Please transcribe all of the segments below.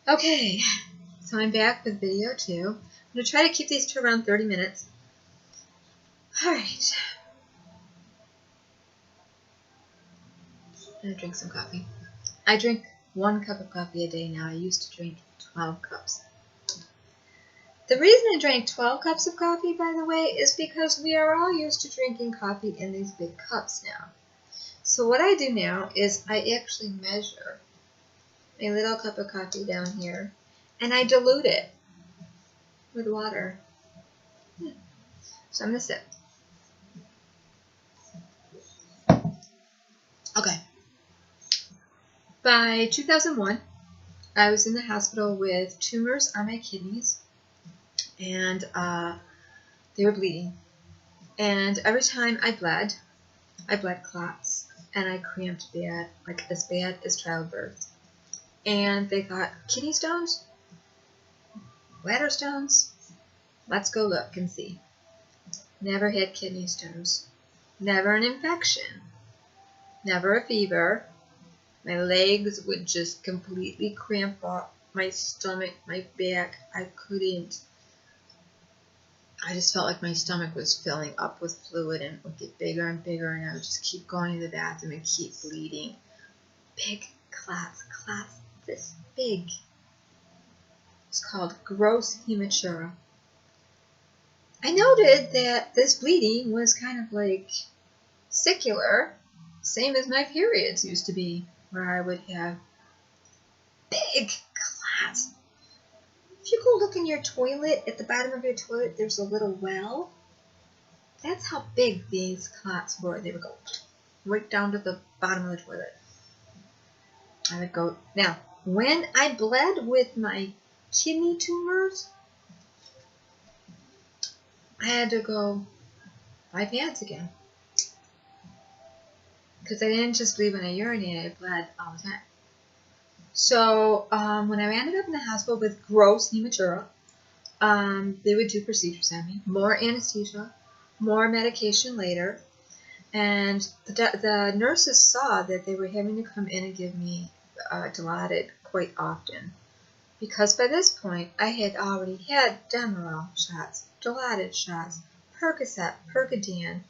Okay, so I'm back with video 2. I'm going to try to keep these to around 30 minutes. Alright. I'm going to drink some coffee. I drink 1 cup of coffee a day now. I used to drink 12 cups. The reason I drank 12 cups of coffee, by the way, is because we are all used to drinking coffee in these big cups now. So what I do now is I actually measure my little cup of coffee down here, and I dilute it with water. So I'm going to sip. Okay. By 2001, I was in the hospital with tumors on my kidneys, and they were bleeding. And every time I bled clots, and I cramped bad, like as bad as childbirth. And they thought, kidney stones? Bladder stones? Let's go look and see. Never had kidney stones. Never an infection. Never a fever. My legs would just completely cramp up. My stomach, my back, I couldn't. I just felt like my stomach was filling up with fluid and would get bigger and bigger, and I would just keep going to the bathroom and keep bleeding. Big clots this big. It's called gross hematuria. I noted that this bleeding was kind of like secular, same as my periods used to be, where I would have big clots. If you go look in your toilet, at the bottom of your toilet, there's a little well. That's how big these clots were. They would go right down to the bottom of the toilet. I would go. Now, when I bled with my kidney tumors, I had to go buy pads again. Because I didn't just bleed when I urinated, I bled all the time. So, when I ended up in the hospital with gross hematuria, they would do procedures on me. More anesthesia, more medication later. And the nurses saw that they were having to come in and give me Dilaudid quite often. Because by this point, I had already had Demerol shots, Dilaudid shots, Percocet, Percodan,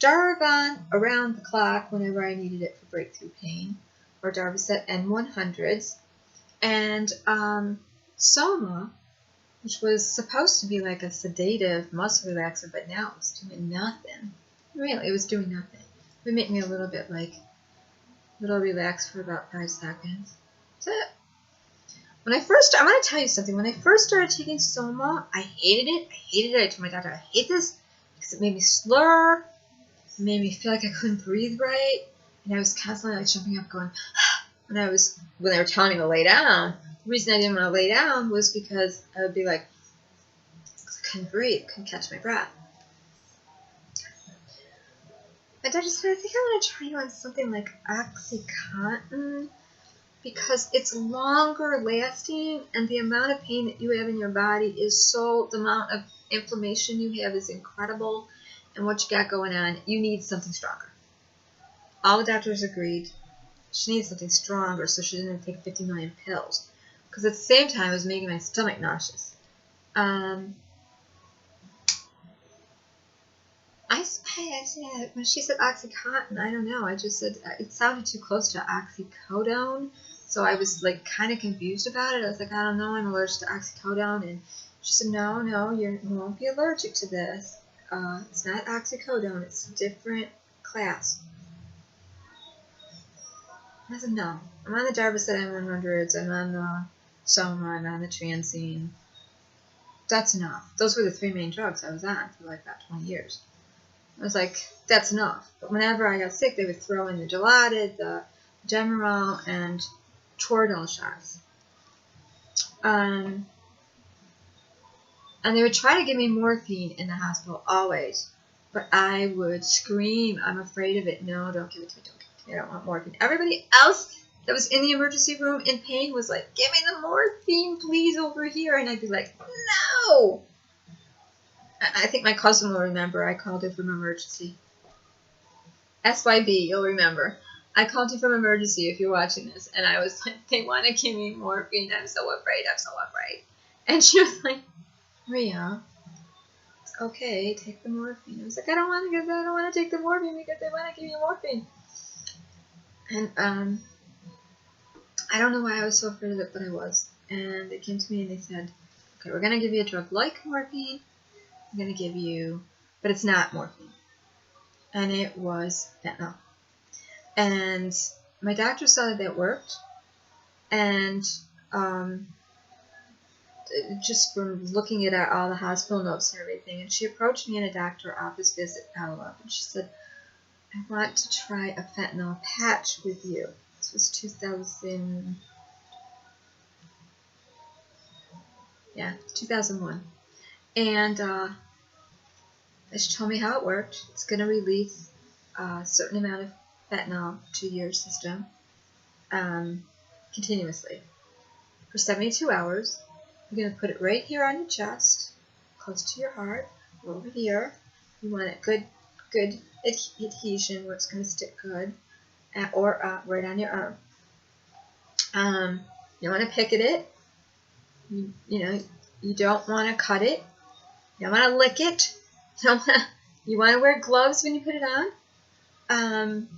Darvon around the clock whenever I needed it for breakthrough pain, or Darvocet N100s, and Soma, which was supposed to be like a sedative muscle relaxer, but now it was doing nothing. Really, it was doing nothing. It would make me a little bit like, relaxed for about 5 seconds. That's it. I'm going to tell you something. When I first started taking Soma, I hated it. I told my doctor, I hate this because it made me slur. It made me feel like I couldn't breathe right. And I was constantly like jumping up going, when they were telling me to lay down. The reason I didn't want to lay down was because I would be like, I couldn't breathe, couldn't catch my breath. My doctor said, I think I want to try you on something like OxyContin, because it's longer lasting, and the amount of pain that you have in your body is the amount of inflammation you have is incredible, and what you got going on, you need something stronger. All the doctors agreed she needs something stronger, so she didn't take 50 million pills, because at the same time it was making my stomach nauseous. When she said OxyContin, I don't know, I just said it sounded too close to oxycodone. So I was like kind of confused about it. I was like, I don't know, I'm allergic to oxycodone. And she said, no, you won't be allergic to this. It's not oxycodone. It's a different class. I said, no. I'm on the Darvocet M100s. I'm on the Soma. I'm on the Transine. That's enough. Those were the 3 main drugs I was on for like about 20 years. I was like, that's enough. But whenever I got sick, they would throw in the Dilaudid, the Demerol, and Toradol shots. And they would try to give me morphine in the hospital, always. But I would scream, I'm afraid of it. No, don't give it to me, don't give it to me. I don't want morphine. Everybody else that was in the emergency room in pain was like, give me the morphine, please, over here. And I'd be like, no! I think my cousin will remember. I called her from emergency. SYB, you'll remember. I called you from emergency if you're watching this, and I was like, they want to give me morphine. I'm so afraid. I'm so afraid. And she was like, Maria, it's okay. Take the morphine. I was like, I don't want to take the morphine because they want to give you morphine. And I don't know why I was so afraid of it, but I was. And they came to me and they said, okay, we're gonna give you a drug like morphine. I'm gonna give you, but it's not morphine. And it was fentanyl. And my doctor saw that worked, and just from looking at all the hospital notes and everything, and she approached me in a doctor office visit follow-up, and she said, I want to try a fentanyl patch with you. This was 2001. And she told me how it worked. It's going to release a certain amount of fentanyl to your system continuously for 72 hours. You're going to put it right here on your chest, close to your heart, over here. You want it good adhesion where it's going to stick good, or right on your arm. You want to pick at it. You don't want to cut it. You don't want to lick it. You want to wear gloves when you put it on.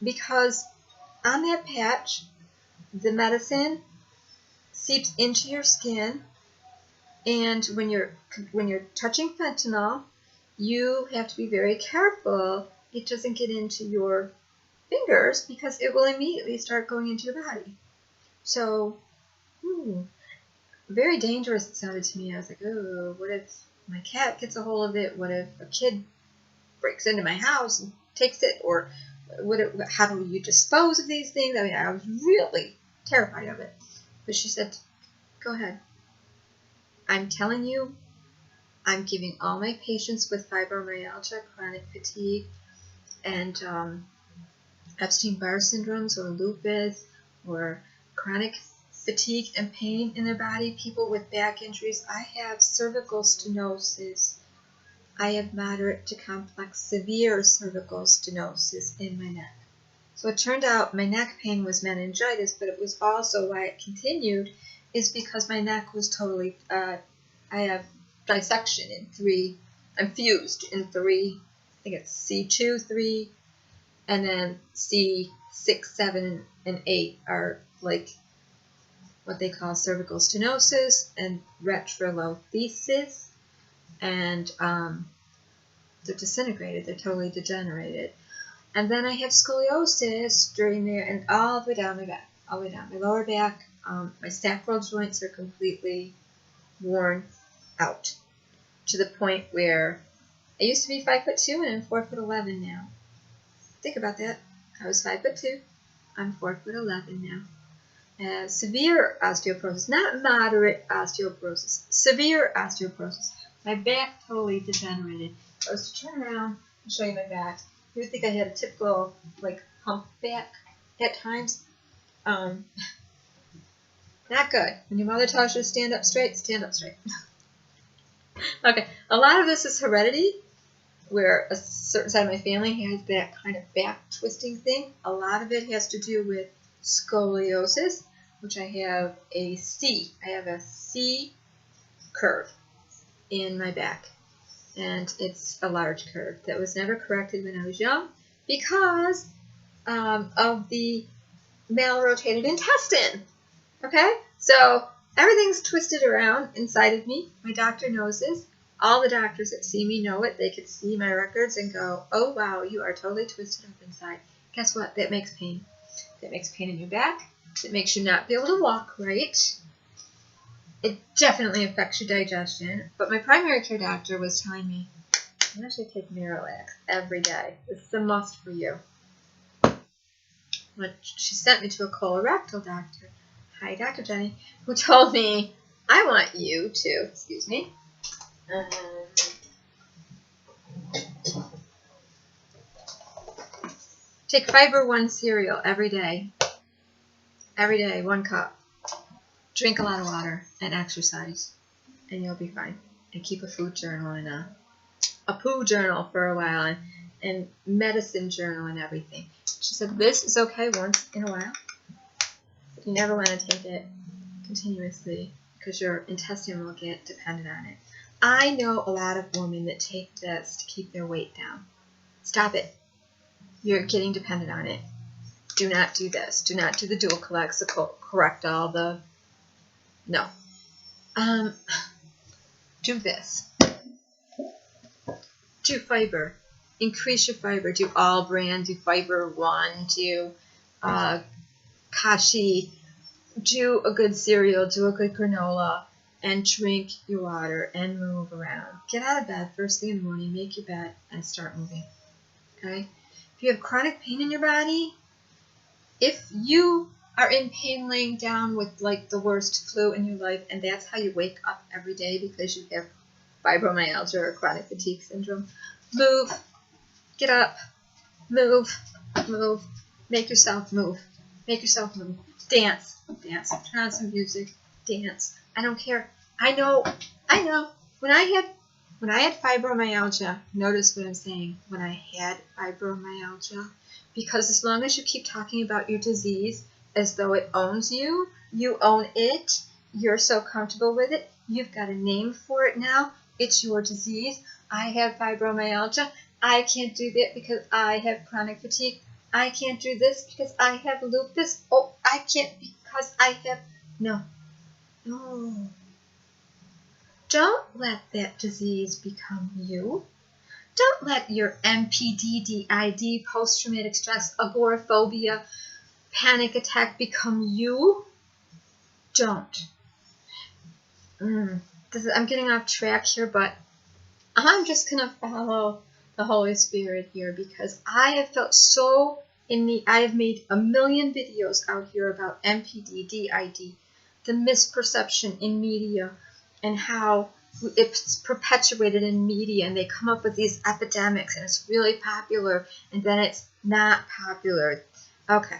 Because on that patch, the medicine seeps into your skin, and when you're touching fentanyl, you have to be very careful it doesn't get into your fingers because it will immediately start going into your body. So, very dangerous it sounded to me. I was like, oh, what if my cat gets a hold of it? What if a kid breaks into my house and takes it? Or how do you dispose of these things? I mean, I was really terrified of it. But she said, go ahead. I'm telling you, I'm giving all my patients with fibromyalgia, chronic fatigue, and Epstein-Barr syndromes or lupus or chronic fatigue and pain in their body, people with back injuries. I have cervical stenosis. I have moderate to complex severe cervical stenosis in my neck. So it turned out my neck pain was meningitis, but it was also why it continued is because my neck was totally, I have dissection in 3, I'm fused in 3, I think it's C2, 3, and then C6, 7, and 8 are like what they call cervical stenosis and retrolothesis, and they're disintegrated, they're totally degenerated. And then I have scoliosis during there and all the way down my back, all the way down my lower back. My sacral joints are completely worn out to the point where I used to be 5'2" and I'm 4'11" now. Think about that. I was 5'2", I'm 4'11" now. Severe osteoporosis, not moderate osteoporosis, severe osteoporosis. My back totally degenerated. If I was to turn around and show you my back, you would think I had a typical like hump back at times. Not good. When your mother tells you to stand up straight, stand up straight. Okay, a lot of this is heredity, where a certain side of my family has that kind of back twisting thing. A lot of it has to do with scoliosis, which I have a C. I have a C curve in my back, and it's a large curve that was never corrected when I was young because of the malrotated intestine. Okay, so everything's twisted around inside of me. My doctor knows this. All the doctors that see me know it. They could see my records and go, oh wow, you are totally twisted up inside. Guess what? That makes pain. That makes pain in your back. It makes you not be able to walk right. It definitely affects your digestion. But my primary care doctor was telling me, you should take Miralax every day. This is a must for you. But she sent me to a colorectal doctor. Hi, Dr. Jenny, who told me, I want you to, excuse me, take Fiber One cereal every day. Every day, 1 cup. Drink a lot of water and exercise, and you'll be fine. And keep a food journal and a poo journal for a while, and medicine journal and everything. She said, this is okay once in a while. You never want to take it continuously because your intestine will get dependent on it. I know a lot of women that take this to keep their weight down. Stop it. You're getting dependent on it. Do not do this. Do not do the dual correct all the... No. Do this. Do fiber. Increase your fiber. Do all brand. Do fiber one. Do kashi. Do a good cereal. Do a good granola. And drink your water and move around. Get out of bed first thing in the morning. Make your bed and start moving. Okay? If you have chronic pain in your body, if you are in pain laying down with like the worst flu in your life, and that's how you wake up every day because you have fibromyalgia or chronic fatigue syndrome, move, get up, move, move, make yourself move, dance, turn on some music, dance. I don't care. I know. When I had fibromyalgia, notice what I'm saying. When I had fibromyalgia, because as long as you keep talking about your disease as though it owns you, you own it, you're so comfortable with it, you've got a name for it now, it's your disease. I have fibromyalgia. I can't do that because I have chronic fatigue. I can't do this because I have lupus. Oh, I can't because I have... No. Don't let that disease become you. Don't let your MPD, DID, post-traumatic stress, agoraphobia, panic attack become you. Don't. I'm getting off track here, but I'm just going to follow the Holy Spirit here because I have felt so I have made a million videos out here about MPD, DID, the misperception in media and how it's perpetuated in media, and they come up with these epidemics, and it's really popular, and then it's not popular. Okay,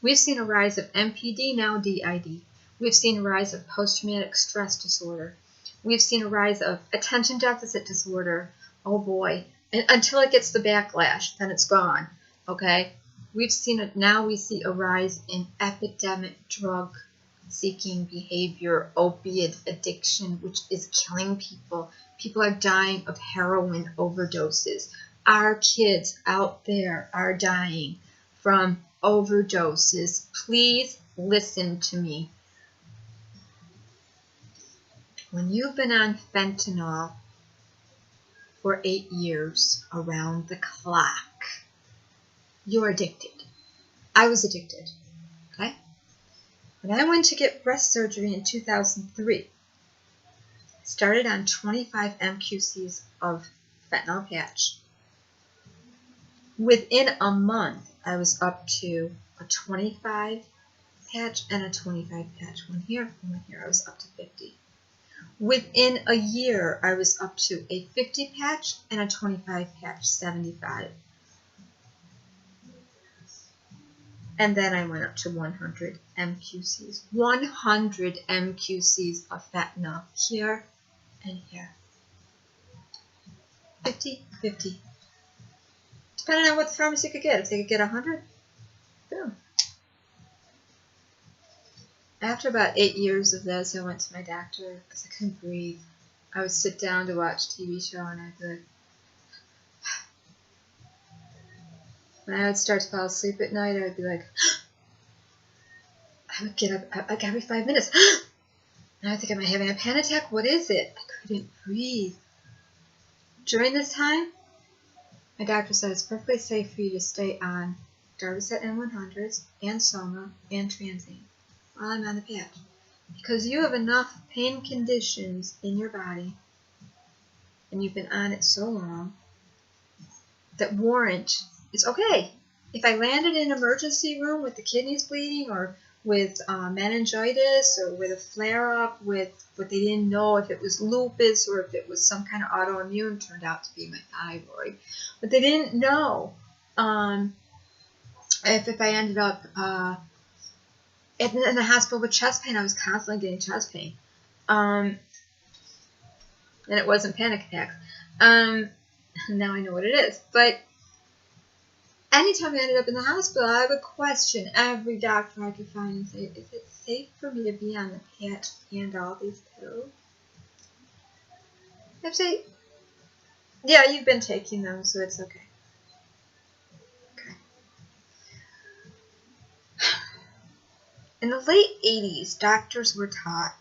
we've seen a rise of MPD, now DID. We've seen a rise of post-traumatic stress disorder. We've seen a rise of attention deficit disorder. Oh boy, and until it gets the backlash, then it's gone. Okay, we've seen it. Now we see a rise in epidemic drug seeking behavior, opiate addiction, which is killing people. People are dying of heroin overdoses. Our kids out there are dying from overdoses. Please listen to me. When you've been on fentanyl for 8 years around the clock, you're addicted. I was addicted. Okay? When I went to get breast surgery in 2003, I started on 25 MQCs of fentanyl patch. Within a month, I was up to a 25 patch and a 25 patch. One here, I was up to 50. Within a year, I was up to a 50 patch and a 25 patch, 75. And then I went up to 100 MQCs. 100 MQCs of fentanyl here and here. 50, 50. Depending on what the pharmacy could get. If they could get 100, boom. After about 8 years of this, I went to my doctor because I couldn't breathe. I would sit down to watch a TV show and I'd be like, when I would start to fall asleep at night, I would be like, I would get up like every 5 minutes. And I would think, am I having a panic attack? What is it? I couldn't breathe. During this time, my doctor said it's perfectly safe for you to stay on Darvocet N100s and Soma and Transane while I'm on the patch. Because you have enough pain conditions in your body, and you've been on it so long, that warrant... It's okay. If I landed in an emergency room with the kidneys bleeding or with meningitis or with a flare-up with what they didn't know if it was lupus or if it was some kind of autoimmune, turned out to be my thyroid. But they didn't know if I ended up in the hospital with chest pain. I was constantly getting chest pain. And it wasn't panic attacks. Now I know what it is. But anytime I ended up in the hospital, I would question every doctor I could find and say, is it safe for me to be on the patch and all these pills? I'd say, yeah, you've been taking them, so it's okay. Okay. In the late 80s, doctors were taught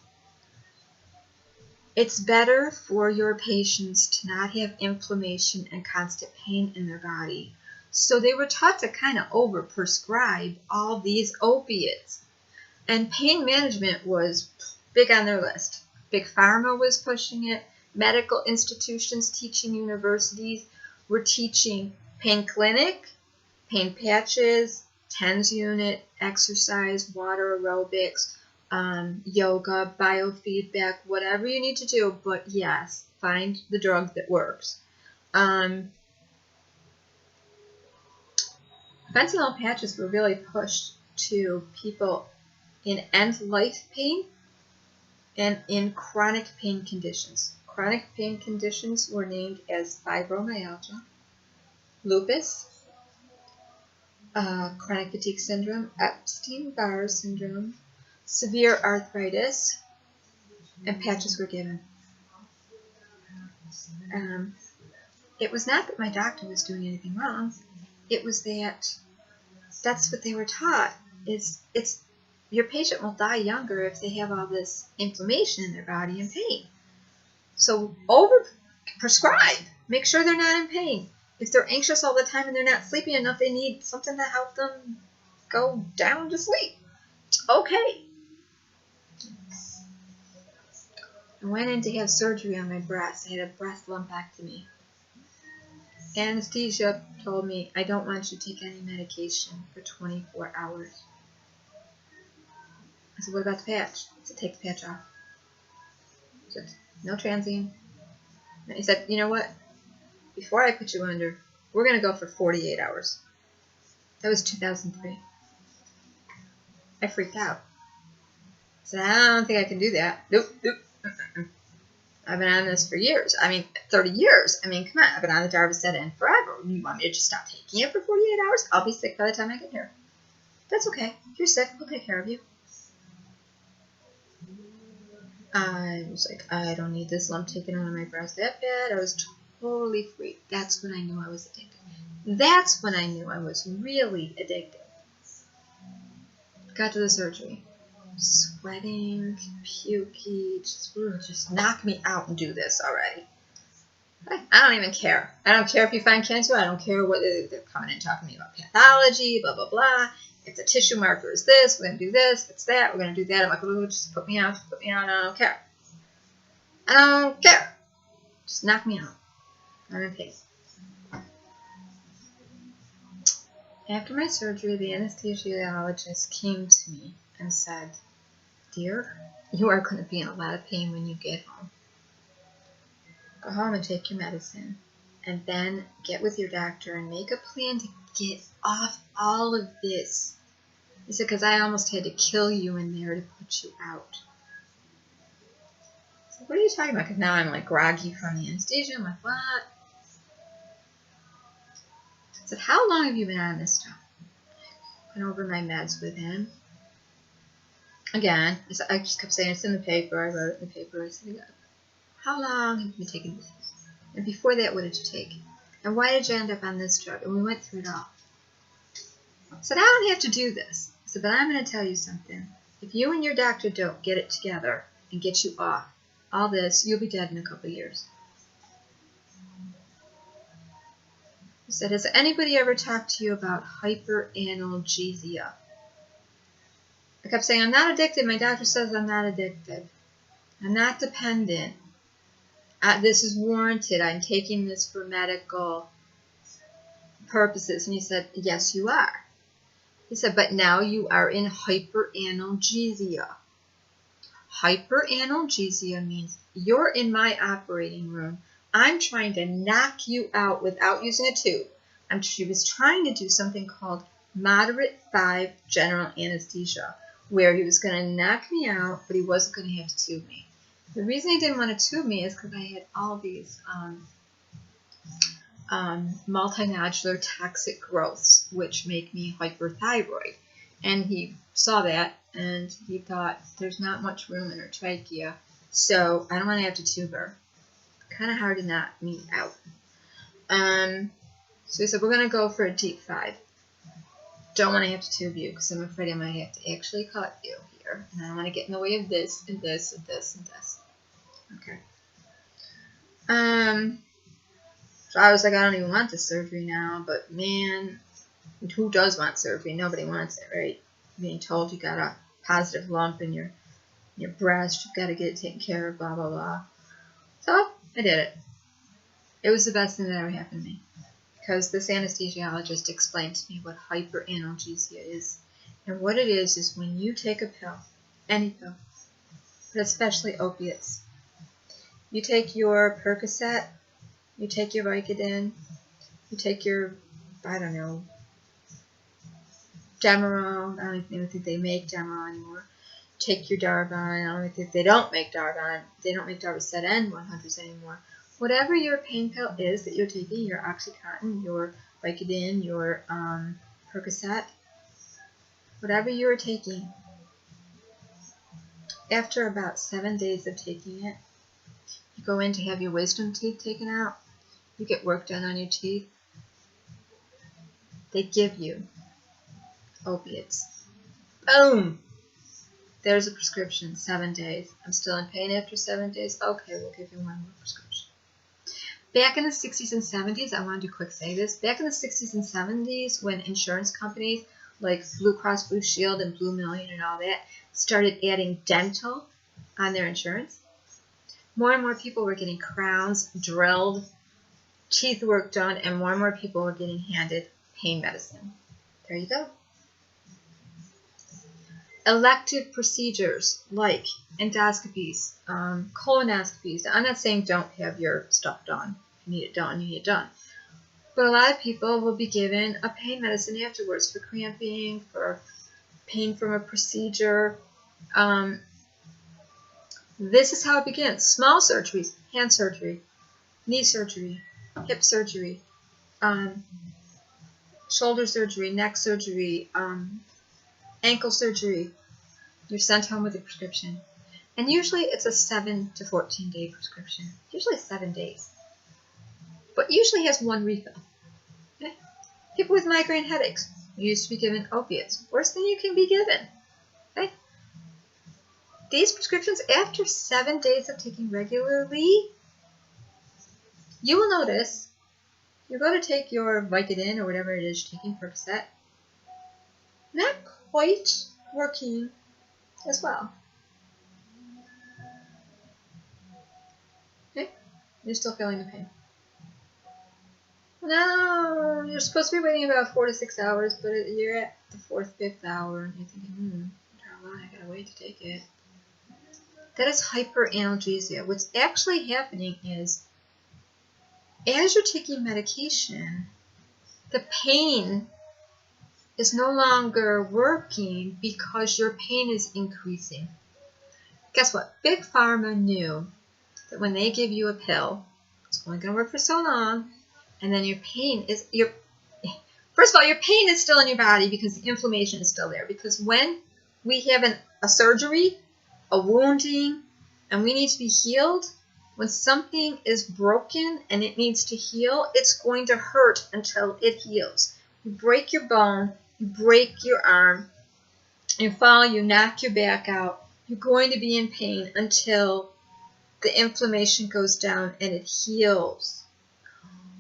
it's better for your patients to not have inflammation and constant pain in their body. So they were taught to kind of overprescribe all these opiates. And pain management was big on their list. Big Pharma was pushing it. Medical institutions, teaching universities were teaching pain clinic, pain patches, TENS unit, exercise, water aerobics, yoga, biofeedback, whatever you need to do. But yes, find the drug that works. Fentanyl patches were really pushed to people in end-life pain and in chronic pain conditions. Chronic pain conditions were named as fibromyalgia, lupus, chronic fatigue syndrome, Epstein-Barr syndrome, severe arthritis, and patches were given. It was not that my doctor was doing anything wrong. It was that that's what they were taught. It's your patient will die younger if they have all this inflammation in their body and pain. So over-prescribe. Make sure they're not in pain. If they're anxious all the time and they're not sleeping enough, they need something to help them go down to sleep. It's okay. I went in to have surgery on my breast. I had a breast lumpectomy. Anesthesia told me, I don't want you to take any medication for 24 hours. I said, what about the patch? I said, take the patch off. I said, no transient. And he said, you know what? Before I put you under, we're going to go for 48 hours. That was 2003. I freaked out. I said, I don't think I can do that. Nope. I've been on this for years. 30 years. Come on. I've been on the Darvasetin forever. You want me to just stop taking it for 48 hours? I'll be sick by the time I get here. That's okay. If you're sick, we'll take care of you. I was like, I don't need this lump taken out of my breast that bad. I was totally freaked. That's when I knew I was addicted. That's when I knew I was really addicted. Got to the surgery. Sweating, pukey, just knock me out and do this already. I don't even care. I don't care if you find cancer. I don't care whether they're coming and talking to me about pathology, blah, blah, blah. If the tissue marker is this, we're going to do this. If it's that, we're going to do that. I'm like, oh, just put me out. Just put me out. I don't care. I don't care. Just knock me out. I'm in pain. After my surgery, the anesthesiologist came to me and said, dear, you are going to be in a lot of pain when you get home. Go home and take your medicine. And then get with your doctor and make a plan to get off all of this. He said, because I almost had to kill you in there to put you out. I said, what are you talking about? Because now I'm like groggy from the anesthesia. I'm like, what? I said, how long have you been on this stuff? Went over my meds with him. Again, I just kept saying, it's in the paper. I wrote it in the paper. I said, how long have you been taking this? And before that, what did you take? And why did you end up on this drug? And we went through it all. I said, I don't have to do this. I said, but I'm going to tell you something. If you and your doctor don't get it together and get you off all this, you'll be dead in a couple of years. I said, has anybody ever talked to you about hyperanalgesia? I kept saying, I'm not addicted. My doctor says I'm not addicted. I'm not dependent. This is warranted. I'm taking this for medical purposes. And he said, yes, you are. He said, but now you are in hyperanalgesia. Hyperanalgesia means you're in my operating room. I'm trying to knock you out without using a tube. She was trying to do something called moderate 5 general anesthesia, where he was going to knock me out, but he wasn't going to have to tube me. The reason he didn't want to tube me is because I had all these multinodular toxic growths, which make me hyperthyroid. And he saw that, and he thought, there's not much room in her trachea, so I don't want to have to tube her. Kind of hard to knock me out. So he said, we're going to go for a deep 5. Don't want to have to tube you, because I'm afraid I might have to actually cut you here. And I don't want to get in the way of this, and this, and this, and this. Okay. So I was like, I don't even want the surgery now, but man, who does want surgery? Nobody wants it, right? Being told you got a positive lump in your breast, you've got to get it taken care of, blah, blah, blah. So I did it. It was the best thing that ever happened to me, because this anesthesiologist explained to me what hyperanalgesia is. And what it is when you take a pill, any pill, but especially opiates. You take your Percocet, you take your Vicodin, you take your, I don't know, Demerol. I don't even think they make Demerol anymore. Take your Darvon. I don't even think they don't make Darvon. They don't make Darvocet N100s anymore. Whatever your pain pill is that you're taking, your Oxycontin, your Vicodin, your Percocet, whatever you're taking, after about 7 days of taking it, you go in to have your wisdom teeth taken out. You get work done on your teeth. They give you opiates. Boom! There's a prescription, 7 days. I'm still in pain after 7 days. Okay, we'll give you one more prescription. Back in the 60s and 70s, I wanted to quick say this. Back in the 60s and 70s, when insurance companies like Blue Cross Blue Shield and Blue Million and all that started adding dental on their insurance, more and more people were getting crowns drilled, teeth work done, and more people were getting handed pain medicine. There you go. Elective procedures like endoscopies, colonoscopies. I'm not saying don't have your stuff done. If you need it done, you need it done. But a lot of people will be given a pain medicine afterwards for cramping, for pain from a procedure. This is how it begins. Small surgeries, hand surgery, knee surgery, hip surgery, shoulder surgery, neck surgery, ankle surgery. You're sent home with a prescription. And usually it's a 7 to 14 day prescription. Usually 7 days. But usually has one refill. Okay? People with migraine headaches used to be given opiates. Worst thing you can be given. Okay? These prescriptions, after 7 days of taking regularly, you will notice you go to take your Vicodin or whatever it is you're taking, Percocet, not quite working as well. Okay? You're still feeling the pain. No, you're supposed to be waiting about 4 to 6 hours, but you're at the 4th, 5th hour, and you're thinking, how long I gotta wait to take it. That is hyperanalgesia. What's actually happening is, as you're taking medication, the pain is no longer working because your pain is increasing. Guess what? Big Pharma knew that when they give you a pill, it's only going to work for so long, and then your pain is, first of all, your pain is still in your body because the inflammation is still there. Because when we have a surgery, a wounding, and we need to be healed, when something is broken and it needs to heal, it's going to hurt until it heals. You break your bone, you break your arm, you fall, you knock your back out, you're going to be in pain until the inflammation goes down and it heals.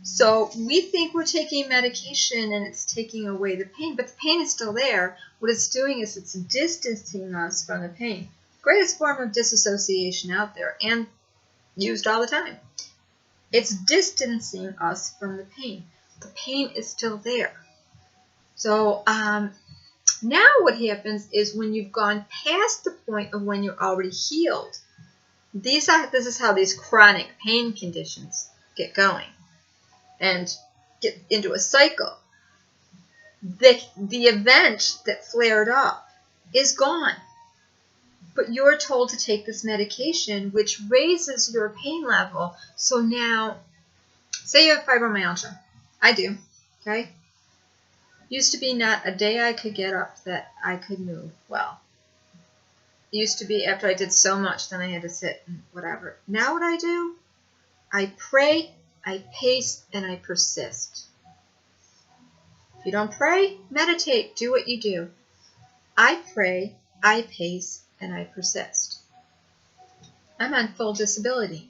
So we think we're taking medication and it's taking away the pain, but the pain is still there. What it's doing is it's distancing us from the pain. Greatest form of disassociation out there and used all the time. It's distancing us from the pain. The pain is still there. So now what happens is when you've gone past the point of when you're already healed, this is how these chronic pain conditions get going and get into a cycle. The event that flared up is gone. But you're told to take this medication which raises your pain level. So now Say you have fibromyalgia. I do. Okay? Used to be not a day I could get up that I could move well. It used to be after I did so much, then I had to sit and whatever. Now what I do? I pray, I pace, and I persist. If you don't pray, meditate. Do what you do. I pray, I pace, and I persist. I'm on full disability,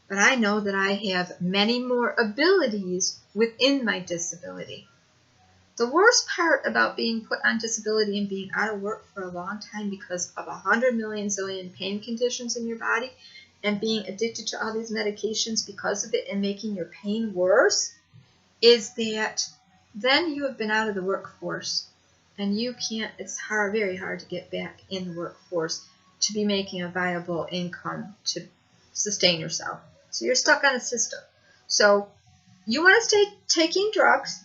but I know that I have many more abilities within my disability. The worst part about being put on disability and being out of work for a long time because of 100 million zillion pain conditions in your body and being addicted to all these medications because of it and making your pain worse is that then you have been out of the workforce and you can't, it's hard, very hard to get back in the workforce to be making a viable income to sustain yourself. So you're stuck on a system. So you want to stay taking drugs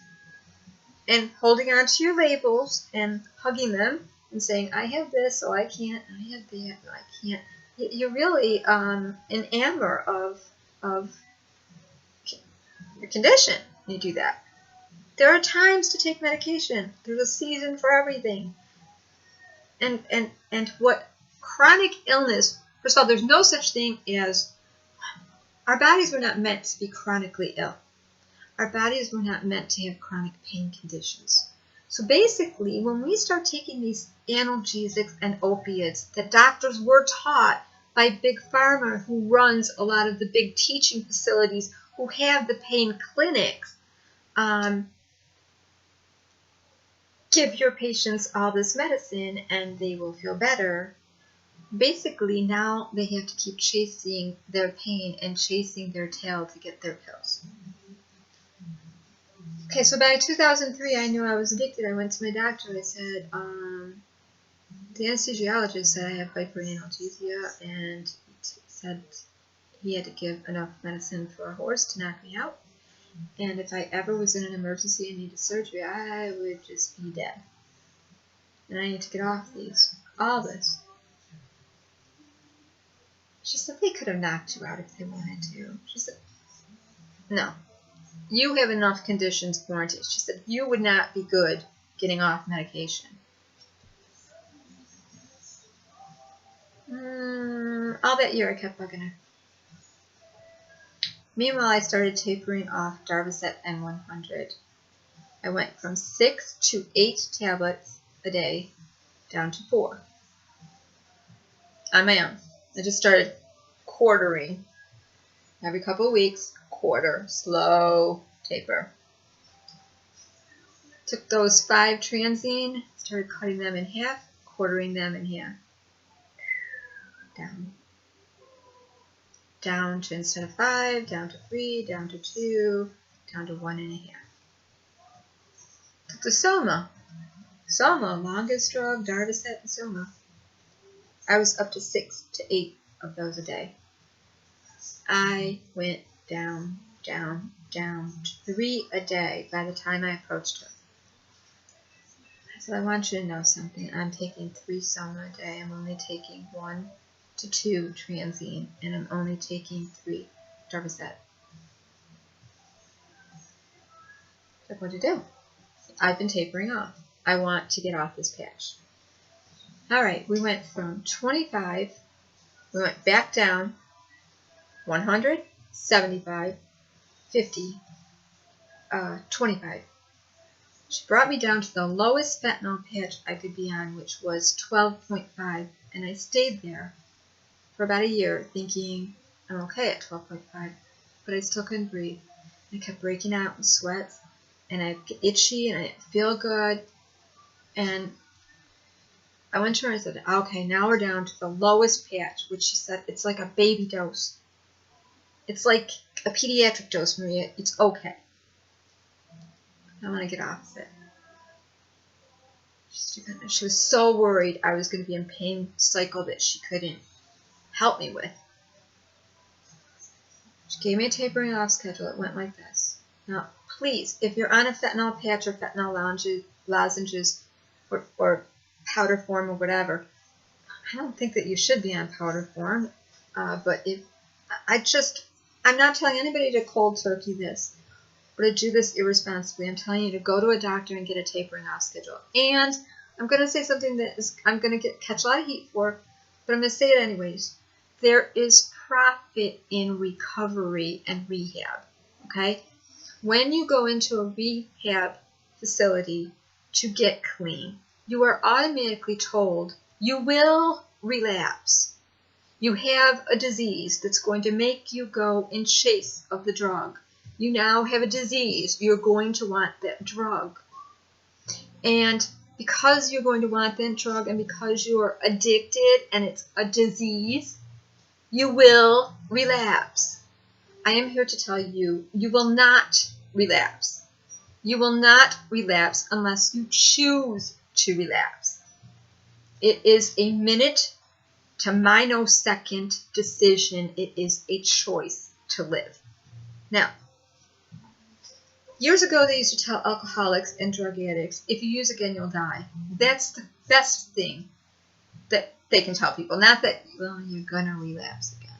and holding on to your labels and hugging them and saying, I have this, so I can't, I have that, so I can't. You're really an amber of your condition when you do that. There are times to take medication. There's a season for everything. And what chronic illness, first of all, there's no such thing as, our bodies were not meant to be chronically ill. Our bodies were not meant to have chronic pain conditions. So basically, when we start taking these analgesics and opiates that doctors were taught by Big Pharma, who runs a lot of the big teaching facilities, who have the pain clinics, give your patients all this medicine and they will feel better. Basically, now they have to keep chasing their pain and chasing their tail to get their pills. Okay, so by 2003, I knew I was addicted. I went to my doctor. I said, the anesthesiologist said I have bipolar analgesia, and he said he had to give enough medicine for a horse to knock me out. And if I ever was in an emergency and needed surgery, I would just be dead. And I need to get off these, all this. She said they could have knocked you out if they wanted to. She said, no. You have enough conditions warranted. She said, you would not be good getting off medication. All that year I kept bugging her. Meanwhile, I started tapering off Darvocet and 100. I went from 6 to 8 tablets a day down to 4. On my own. I just started quartering. Every couple of weeks, quarter, slow taper. Took those 5 transine, started cutting them in half, quartering them in half. Down. Down to, instead of 5, down to 3, down to 2, down to 1.5. Took the Soma. Soma, longest drug, Darvocet and Soma. I was up to 6 to 8 of those a day. I went down, down, down to 3 a day by the time I approached her. I said, I want you to know something. I'm taking 3 Soma a day. I'm only taking 1 to 2 transine, and I'm only taking 3 Darvocet. So what'd you do? I've been tapering off. I want to get off this patch. All right, we went from 25, we went back down, 100, 75, 50, 25. She brought me down to the lowest fentanyl patch I could be on, which was 12.5, and I stayed there for about a year thinking I'm okay at 12.5, but I still couldn't breathe. I kept breaking out in sweats, and I'd get itchy, and I didn't feel good, and I went to her and I said, okay, now we're down to the lowest patch, which she said, it's like a baby dose. It's like a pediatric dose, Maria. It's okay. I want to get off it. She was so worried I was going to be in pain cycle that she couldn't help me with. She gave me a tapering off schedule. It went like this. Now, please, if you're on a fentanyl patch or fentanyl lozenges or powder form or whatever, I don't think that you should be on powder form. But if I'm not telling anybody to cold turkey this. or to do this irresponsibly. I'm telling you to go to a doctor and get a tapering off schedule. And I'm going to say something that is, I'm going to catch a lot of heat for, but I'm going to say it anyways. There is profit in recovery and rehab, okay? When you go into a rehab facility to get clean, you are automatically told you will relapse. You have a disease that's going to make you go in chase of the drug. You now have a disease. You're going to want that drug. And because you're going to want that drug and because you're addicted and it's a disease, you will relapse. I am here to tell you, you will not relapse. You will not relapse unless you choose to relapse. It is a minute to minosecond decision. It is a choice to live. Now, years ago they used to tell alcoholics and drug addicts, if you use again, you'll die. That's the best thing that they can tell people. Not that, well, you're going to relapse again.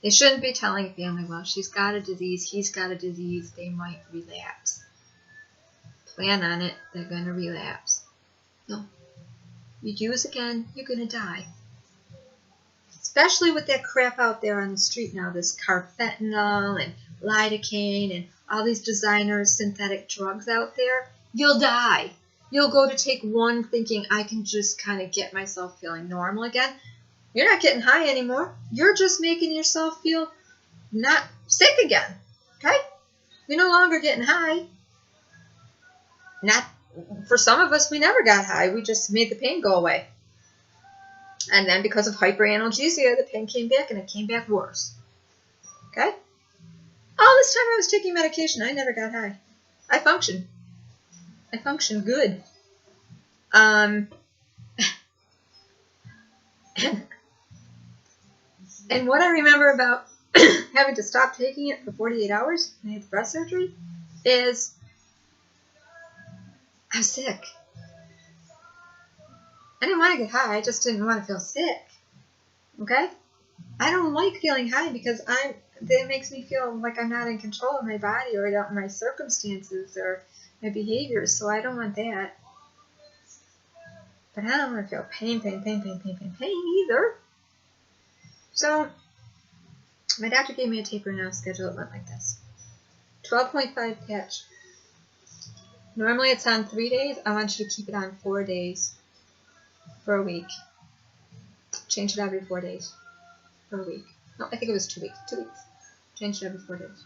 They shouldn't be telling a family, well, she's got a disease, he's got a disease, they might relapse. Plan on it, they're going to relapse. No. You use again, you're going to die. Especially with that crap out there on the street now, this Fentyal and lidocaine and all these designer synthetic drugs out there, you'll die. You'll go to take one thinking, I can just kind of get myself feeling normal again. You're not getting high anymore. You're just making yourself feel not sick again. Okay? You're no longer getting high. Not for some of us, we never got high. We just made the pain go away. And then because of hyperanalgesia, the pain came back, and it came back worse. Okay? All this time I was taking medication, I never got high. I functioned. I functioned good. And what I remember about having to stop taking it for 48 hours when I had the breast surgery is I was sick. I didn't want to get high. I just didn't want to feel sick. Okay? I don't like feeling high because that makes me feel like I'm not in control of my body or my circumstances or my behaviors. So I don't want that. But I don't want to feel pain either. So my doctor gave me a tapering off schedule. It went like this. 12.5 patch. Normally it's on 3 days. I want you to keep it on 4 days for a week. Change it every 4 days for a week. No, I think it was 2 weeks. 2 weeks. Change it every 4 days.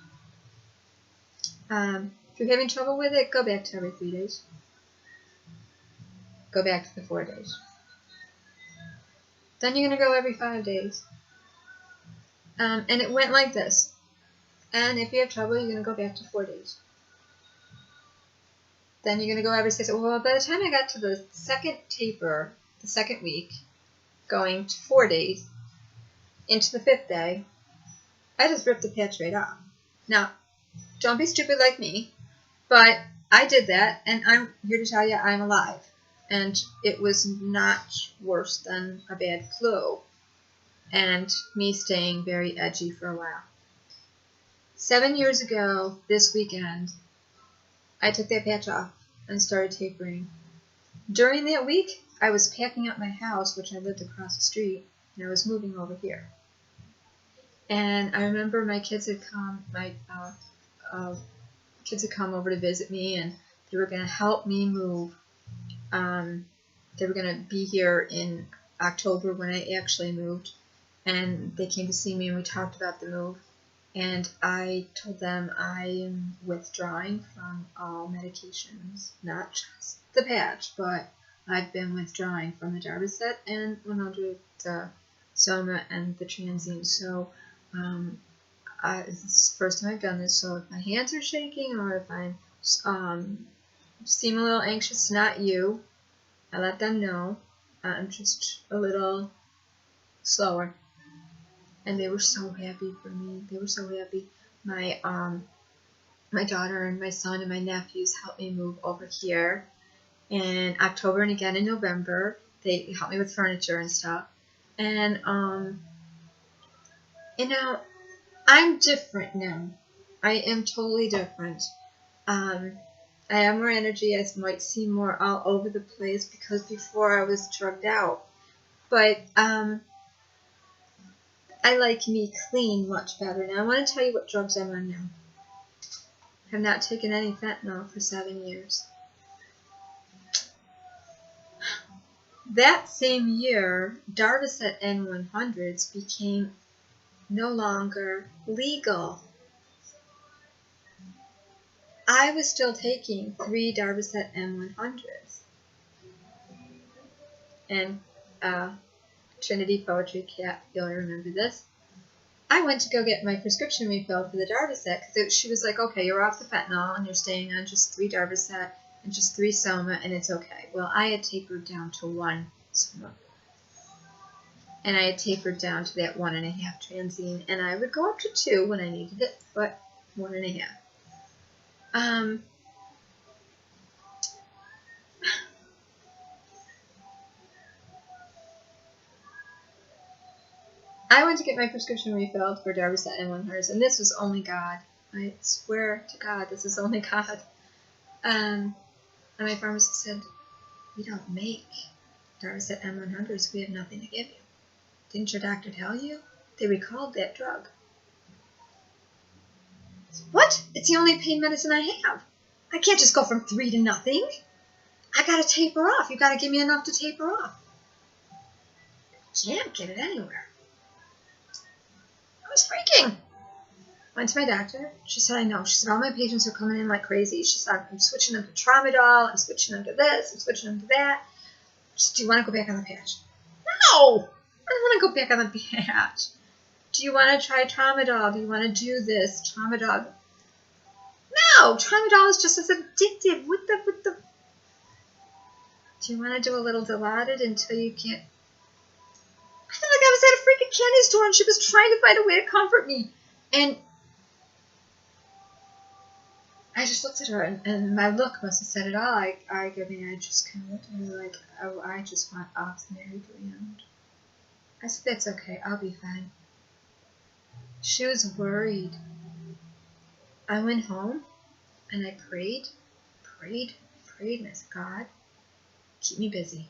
If you're having trouble with it, go back to every 3 days. Go back to the 4 days. Then you're going to go every 5 days. And it went like this. And if you have trouble, you're going to go back to 4 days. Then you're going to go every 6. Well, by the time I got to the second taper, the second week, going to 4 days, into the 5th day, I just ripped the patch right off. Now, don't be stupid like me, but I did that, and I'm here to tell you I'm alive. And it was not worse than a bad flu, and me staying very edgy for a while. 7 years ago, this weekend, I took that patch off and started tapering. During that week, I was packing up my house, which I lived across the street, and I was moving over here. And I remember my kids had come, kids had come over to visit me, and they were going to help me move. They were going to be here in October when I actually moved, and they came to see me, and we talked about the move. And I told them I am withdrawing from all medications, not just the patch, but I've been withdrawing from the Darvocet and 100 Soma and the Transine. So it's the first time I've done this. So if my hands are shaking or if I seem a little anxious, not you. I let them know I'm just a little slower. And they were so happy for me. They were so happy. My daughter and my son and my nephews helped me move over here in October and again in November. They helped me with furniture and stuff. And you know, I'm different now. I am totally different. I have more energy. I might seem more all over the place because before I was drugged out. But I like me clean much better. Now I want to tell you what drugs I'm on now. I have not taken any fentanyl for 7 years. That same year, Darvocet N100s became no longer legal. I was still taking 3 Darvocet N100s. And Trinity Poetry Cat, you'll remember this. I went to go get my prescription refilled for the Darvocet because she was like, okay, you're off the fentanyl and you're staying on just 3 Darvocet and just 3 Soma and it's okay. Well, I had tapered down to 1 Soma. And I had tapered down to that 1.5 transine, and I would go up to 2 when I needed it, but 1.5. I went to get my prescription refilled for Darvocet N100s, and this was only God. I swear to God, this is only God. And my pharmacist said, we don't make Darvocet N100s. We have nothing to give you. Didn't your doctor tell you? They recalled that drug. What? It's the only pain medicine I have. I can't just go from 3 to nothing. I gotta taper off. You gotta give me enough to taper off. Can't get it anywhere. I was freaking. Went to my doctor. She said, I know. She said, all my patients are coming in like crazy. She said, I'm switching them to tramadol. I'm switching them to this. I'm switching them to that. She said, do you want to go back on the patch? No! I don't want to go back on the patch. Do you want to try tramadol? Do you want to do this? Tramadol. No! Tramadol is just as addictive. With the... Do you want to do a little Dilaudid until you can't... I felt like I was at a freaking candy store and she was trying to find a way to comfort me. And I just looked at her and my look must have said it all. I just kind of looked at her like, oh, I just want off the merry ground. I said, that's okay. I'll be fine. She was worried. I went home and I prayed, and I said, God, keep me busy.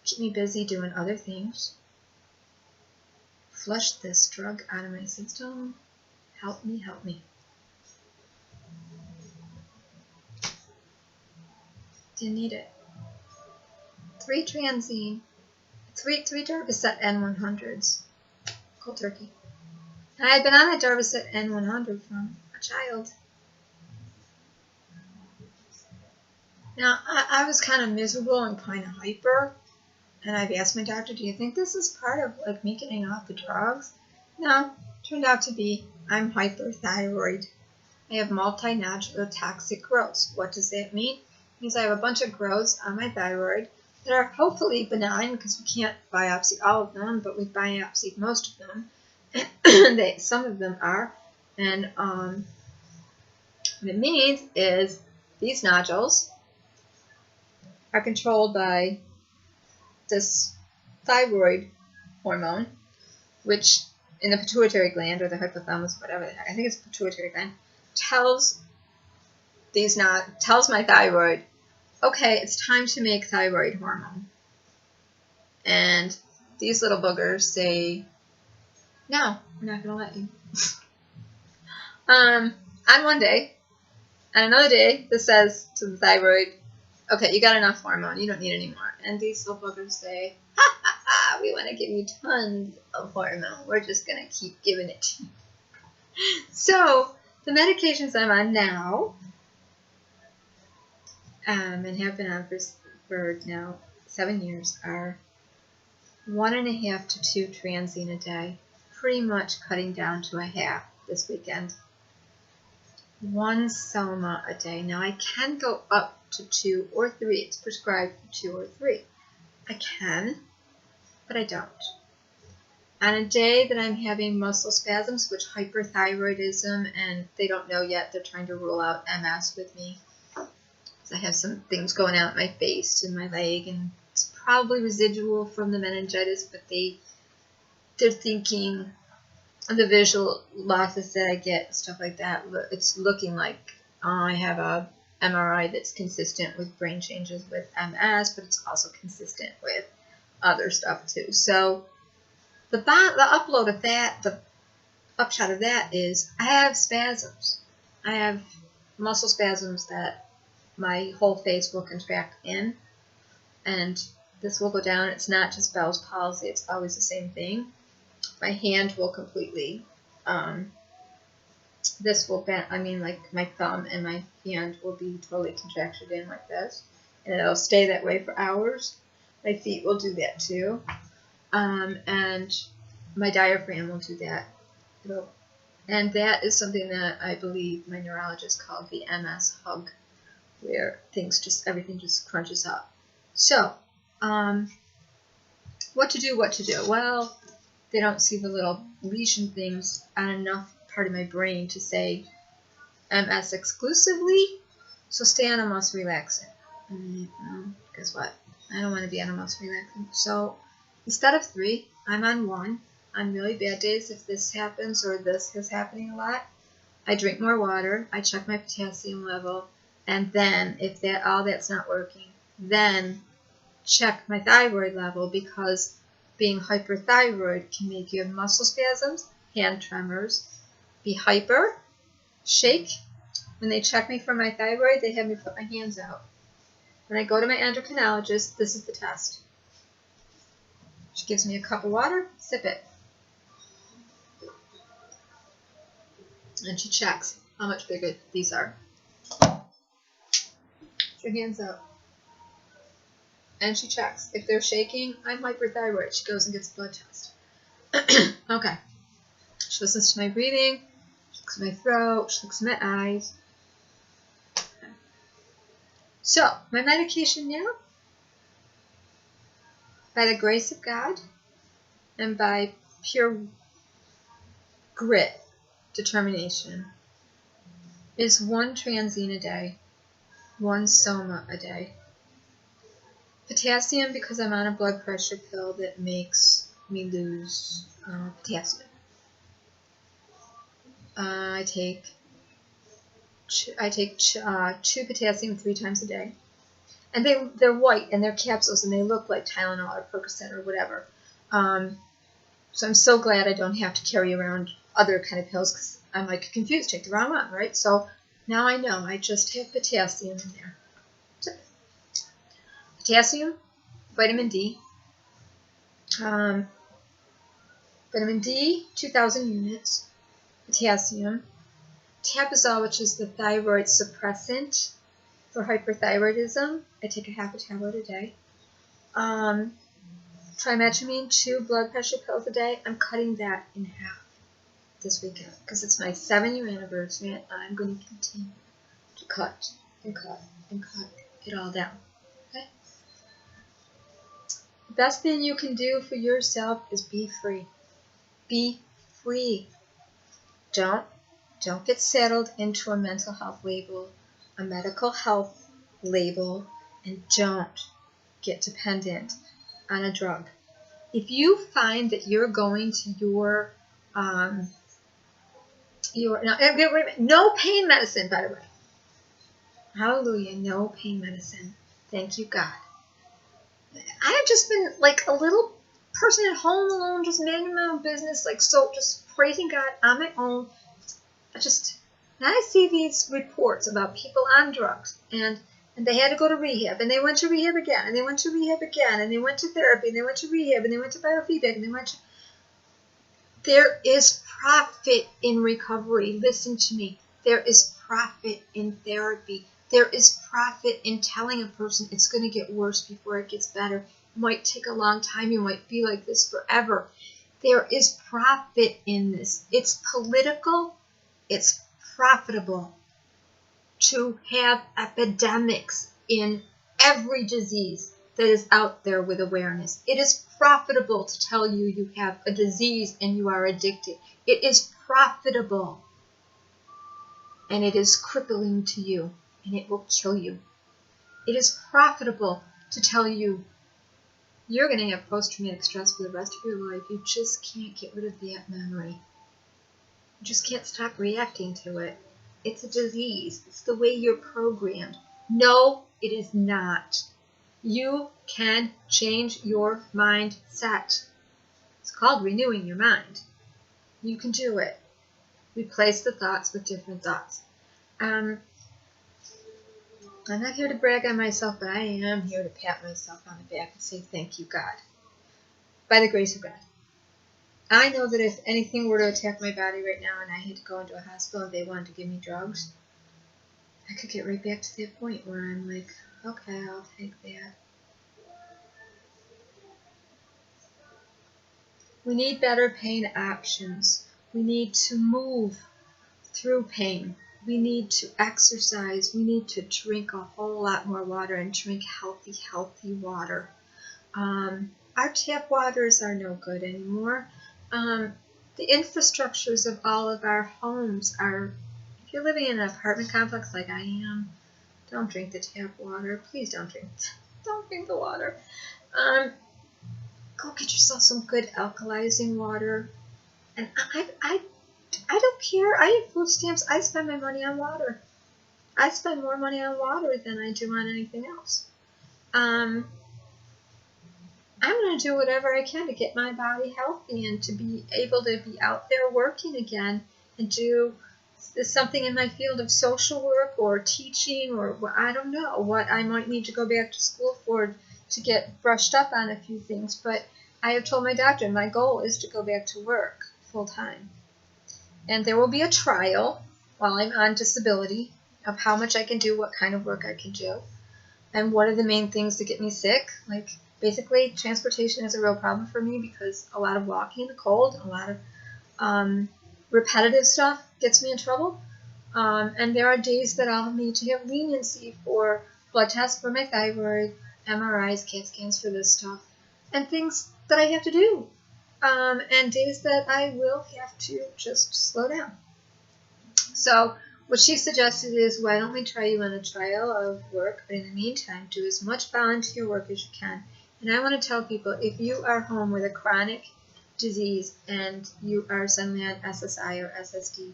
Keep me busy doing other things. Flush this drug out of my system. Help me, help me. Didn't need it. 3 transine. 3 Darvocet N100s. Cold turkey. I had been on that Darvocet N100 from a child. Now, I was kind of miserable and kind of hyper. And I've asked my doctor, do you think this is part of like me getting off the drugs? No, turned out to be I'm hyperthyroid. I have multinodular toxic growths. What does that mean? It means I have a bunch of growths on my thyroid that are hopefully benign because we can't biopsy all of them, but we biopsied most of them. Some of them are. And what it means is these nodules are controlled by this thyroid hormone, which in the pituitary gland or the hypothalamus, whatever the heck, I think it's pituitary gland, tells my thyroid, okay, it's time to make thyroid hormone. And these little boogers say, no, we're not going to let you. On one day, on another day, this says to the thyroid, okay, you got enough hormone, you don't need any more. And these little boogers say, ha ha ha, we want to give you tons of hormone. We're just going to keep giving it to you. So, the medications I'm on now, and have been on for now 7 years, are 1.5 to 2 transine a day, pretty much cutting down to a half this weekend. 1 Soma a day. Now I can go up to 2 or 3. It's prescribed for 2 or 3. I can, but I don't. On a day that I'm having muscle spasms, which hyperthyroidism, and they don't know yet, they're trying to rule out MS with me. I have some things going out my face and my leg, and it's probably residual from the meningitis, but they're thinking the visual losses that I get, stuff like that, it's looking like I have a MRI that's consistent with brain changes with MS, but it's also consistent with other stuff too. So the upload of that, the upshot of that is I have spasms. I have muscle spasms that my whole face will contract in, and this will go down. It's not just Bell's palsy, it's always the same thing. My hand will completely, this will bend, like my thumb and my hand will be totally contracted in like this, and it'll stay that way for hours. My feet will do that too, and my diaphragm will do that. And that is something that I believe my neurologist called the MS hug, where everything just crunches up. So, what to do? Well, they don't see the little lesion things on enough part of my brain to say MS exclusively, so stay on a muscle relaxant. Guess what? I don't want to be on a muscle relaxant. So instead of 3, I'm on 1. On really bad days, if this happens or this is happening a lot, I drink more water, I check my potassium level, and then if all that's not working, then check my thyroid level, because being hyperthyroid can make you have muscle spasms, hand tremors, be hyper, shake. When they check me for my thyroid, they have me put my hands out. When I go to my endocrinologist, this is the test. She gives me a cup of water, sip it. And she checks how much bigger these are. Put your hands out. And she checks. If they're shaking, I'm hyperthyroid. She goes and gets a blood test. Okay. She listens to my breathing. She looks at my throat. She looks at my eyes. Okay. So, my medication now, by the grace of God and by pure grit, determination, is 1 transine a day, 1 soma a day. Potassium, because I'm on a blood pressure pill that makes me lose potassium. I take 2 potassium 3 times a day, and they're white and they're capsules and they look like Tylenol or Percocet or whatever. So I'm so glad I don't have to carry around other kind of pills, because I'm like confused, take the wrong one, right? So now I know I just have potassium in there. Potassium, vitamin D. Vitamin D, 2,000 units. Potassium. Tapazole, which is the thyroid suppressant for hyperthyroidism. I take a half a tablet a day. Trimethamine, 2 blood pressure pills a day. I'm cutting that in half this weekend because it's my 7-year anniversary, and I'm going to continue to cut and cut and cut it all down. Okay? The best thing you can do for yourself is be free. Be free. Don't get settled into a mental health label, a medical health label, and don't get dependent on a drug. If you find that you're going to your no pain medicine, by the way. Hallelujah, no pain medicine. Thank you, God. I have just been like a little person at home alone, just minding my own business, just praising God on my own. Now I see these reports about people on drugs, and they had to go to rehab, and they went to rehab again, and they went to rehab again, and they went to therapy, and they went to rehab, and they went to biofeedback, and they went to... There is profit in recovery. Listen to me. There is profit in therapy. There is profit in telling a person it's going to get worse before it gets better. It might take a long time. You might be like this forever. There is profit in this. It's political. It's profitable to have epidemics in every disease that is out there with awareness. It is profitable to tell you you have a disease and you are addicted. It is profitable. And it is crippling to you, and it will kill you. It is profitable to tell you you're going to have post-traumatic stress for the rest of your life. You just can't get rid of that memory. You just can't stop reacting to it. It's a disease. It's the way you're programmed. No, it is not. You can change your mindset. It's called renewing your mind. You can do it. Replace the thoughts with different thoughts. I'm not here to brag on myself, but I am here to pat myself on the back and say thank you, God. By the grace of God. I know that if anything were to attack my body right now and I had to go into a hospital and they wanted to give me drugs, I could get right back to that point where I'm like, okay, I'll take that. We need better pain options. We need to move through pain. We need to exercise. We need to drink a whole lot more water and drink healthy water. Our tap waters are no good anymore. The infrastructures of all of our homes are, if you're living in an apartment complex like I am, don't drink the tap water. Please don't drink the water. Go get yourself some good alkalizing water. And I don't care. I have food stamps. I spend my money on water. I spend more money on water than I do on anything else. I'm going to do whatever I can to get my body healthy and to be able to be out there working again and do something in my field of social work or teaching or I don't know what I might need to go back to school for to get brushed up on a few things. But I have told my doctor my goal is to go back to work full time. And there will be a trial while I'm on disability of how much I can do, what kind of work I can do, and what are the main things that get me sick. Like, basically, transportation is a real problem for me because a lot of walking in the cold, a lot of repetitive stuff gets me in trouble. And there are days that I'll need to have leniency for blood tests for my thyroid, MRIs, CAT scans for this stuff, and things that I have to do. And days that I will have to just slow down. So what she suggested is, why don't we try you on a trial of work, but in the meantime, do as much volunteer work as you can. And I want to tell people, if you are home with a chronic disease and you are suddenly on SSI or SSD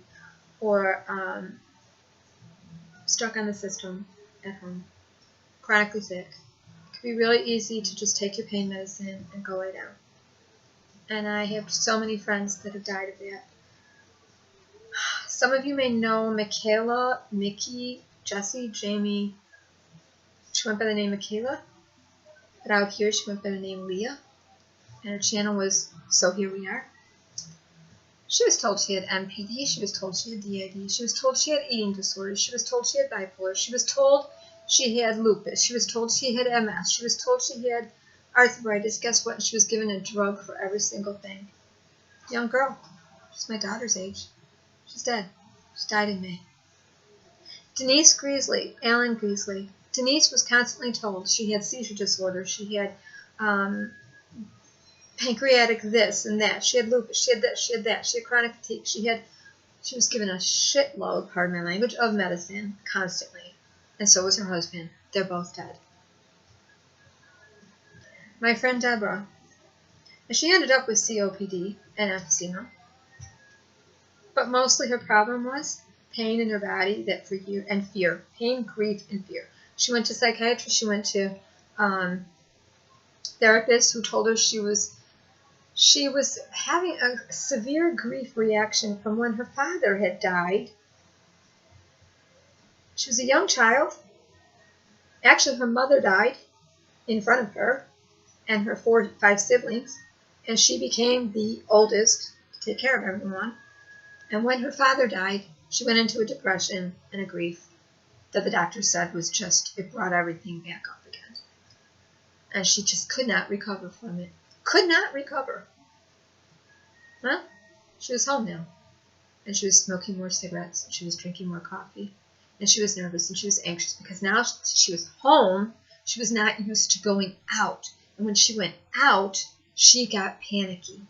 or stuck on the system at home, chronically sick, it can be really easy to just take your pain medicine and go lay down. And I have so many friends that have died of that. Some of you may know Michaela, Mickey, Jessie, Jamie. She went by the name Michaela, but out here she went by the name Leah. And her channel was So Here We Are. She was told she had MPD. She was told she had DID. She was told she had eating disorders. She was told she had bipolar. She was told she had lupus. She was told she had MS. She was told she had arthritis. Guess what? She was given a drug for every single thing. Young girl. She's my daughter's age. She's dead. She died in May. Denise Greasley, Alan Greasley. Denise was constantly told she had seizure disorder. She had pancreatic this and that. She had lupus. She had this. She had that. She had chronic fatigue. She was given a shitload, pardon my language, of medicine constantly. And so was her husband. They're both dead. My friend Deborah. And she ended up with COPD and emphysema. But mostly her problem was pain in her body and fear. Pain, grief, and fear. She went to psychiatrists. She went to therapists who told her she was having a severe grief reaction from when her father had died. She was a young child. Actually, her mother died in front of her and her 5 siblings, and she became the oldest to take care of everyone. And when her father died, she went into a depression and a grief that the doctor said was just, it brought everything back up again. And she just could not recover from it. Could not recover. Well, she was home now. And she was smoking more cigarettes. And she was drinking more coffee. And she was nervous and she was anxious because now she was home. She was not used to going out. And when she went out, she got panicky.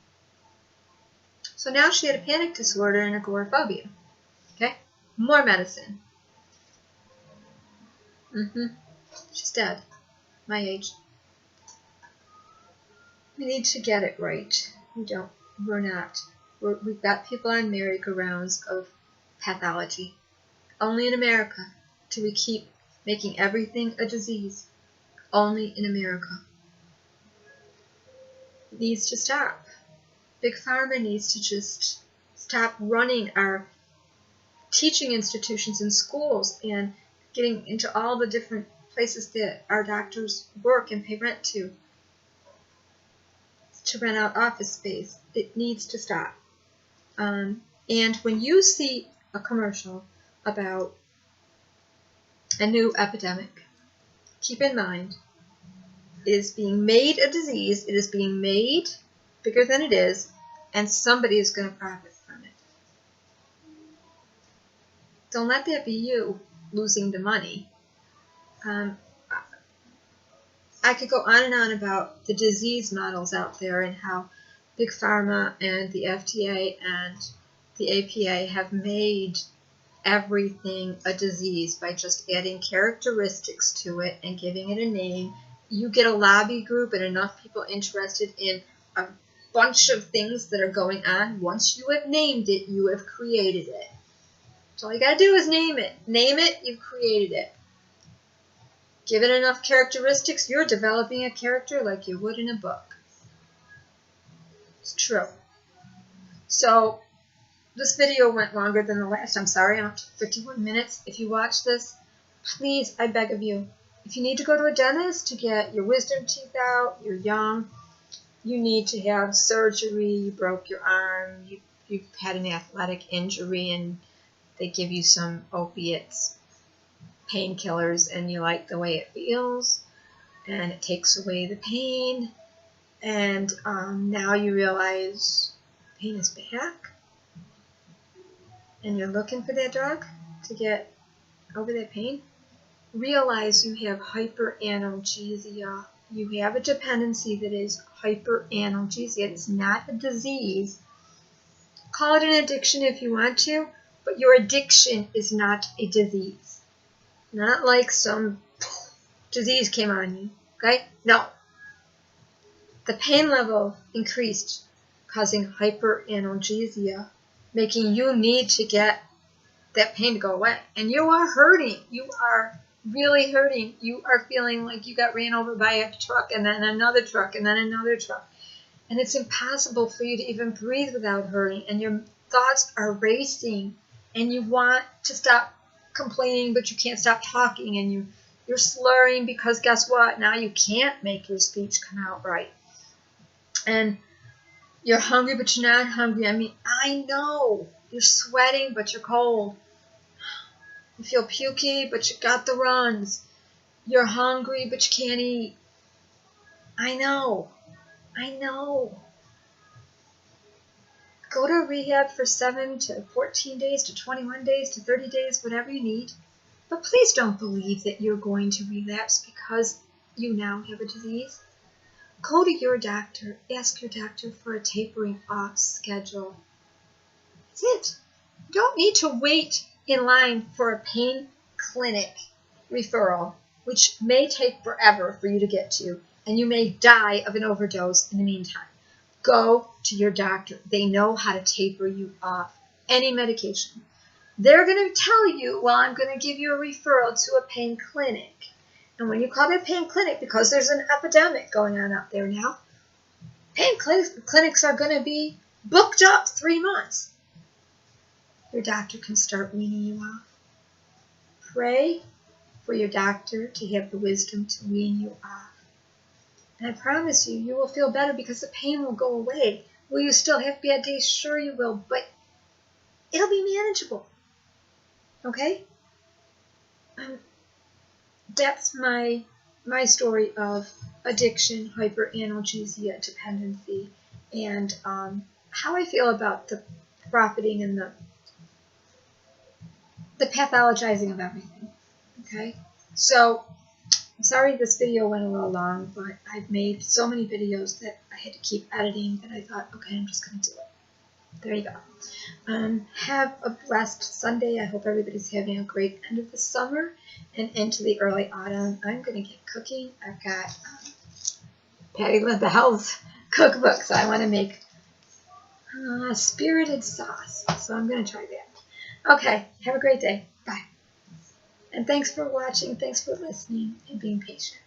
So now she had a panic disorder and agoraphobia. Okay? More medicine. She's dead. My age. We need to get it right. We're not. We've got people on merry-go-rounds of pathology. only in America do we keep making everything a disease. Only in America. It needs to stop. Big Pharma needs to just stop running our teaching institutions and schools and getting into all the different places that our doctors work and pay rent to rent out office space. It needs to stop. And when you see a commercial about a new epidemic, keep in mind it is being made a disease. It is being made bigger than it is, and somebody is going to profit from it. Don't let that be you losing the money. I could go on and on about the disease models out there and how Big Pharma and the FDA and the APA have made everything a disease by just adding characteristics to it and giving it a name. You get a lobby group and enough people interested in a bunch of things that are going on. Once you have named it, you have created it. So all you got to do is name it. Name it, you've created it. Give it enough characteristics, you're developing a character like you would in a book. It's true. So this video went longer than the last. I'm sorry, I'm up to 51 minutes. If you watch this, please, I beg of you, if you need to go to a dentist to get your wisdom teeth out, you're young, you need to have surgery, you broke your arm, you've had an athletic injury, and they give you some opiates, painkillers, and you like the way it feels, and it takes away the pain, and now you realize pain is back, and you're looking for that drug to get over that pain. Realize you have hyperanalgesia. You have a dependency that is hyperanalgesia. It's not a disease. Call it an addiction if you want to, but your addiction is not a disease. Not like some disease came on you, okay? No. The pain level increased, causing hyperanalgesia, making you need to get that pain to go away. And you are hurting. You are really hurting. You are feeling like you got ran over by a truck and then another truck and then another truck. And it's impossible for you to even breathe without hurting. And your thoughts are racing. And you want to stop complaining, but you can't stop talking. And you're slurring because guess what? Now you can't make your speech come out right. And you're hungry, but you're not hungry. I mean, I know. You're sweating, but you're cold. You feel pukey, but you got the runs. You're hungry, but you can't eat. I know. I know. Go to rehab for 7 to 14 days to 21 days to 30 days, whatever you need. But please don't believe that you're going to relapse because you now have a disease. Go to your doctor. Ask your doctor for a tapering off schedule. That's it. You don't need to wait in line for a pain clinic referral, which may take forever for you to get to, and you may die of an overdose in the meantime. Go to your doctor. They know how to taper you off any medication. They're going to tell you, well, I'm going to give you a referral to a pain clinic. And when you call that pain clinic, because there's an epidemic going on out there now, pain clinics are going to be booked up 3 months. Your doctor can start weaning you off. Pray for your doctor to have the wisdom to wean you off. And I promise you, you will feel better because the pain will go away. Will you still have bad days? Sure you will, but it'll be manageable. Okay? That's my story of addiction, hyperanalgesia, dependency, and how I feel about the profiting and the pathologizing of everything. Okay? So, I'm sorry this video went a little long, but I've made so many videos that I had to keep editing that I thought, okay, I'm just going to do it. There you go. Have a blessed Sunday. I hope everybody's having a great end of the summer and into the early autumn. I'm going to get cooking. I've got Patty LaBelle's cookbook, so I want to make spirited sauce. So I'm going to try that. Okay, have a great day. Bye. And thanks for watching, thanks for listening, and being patient.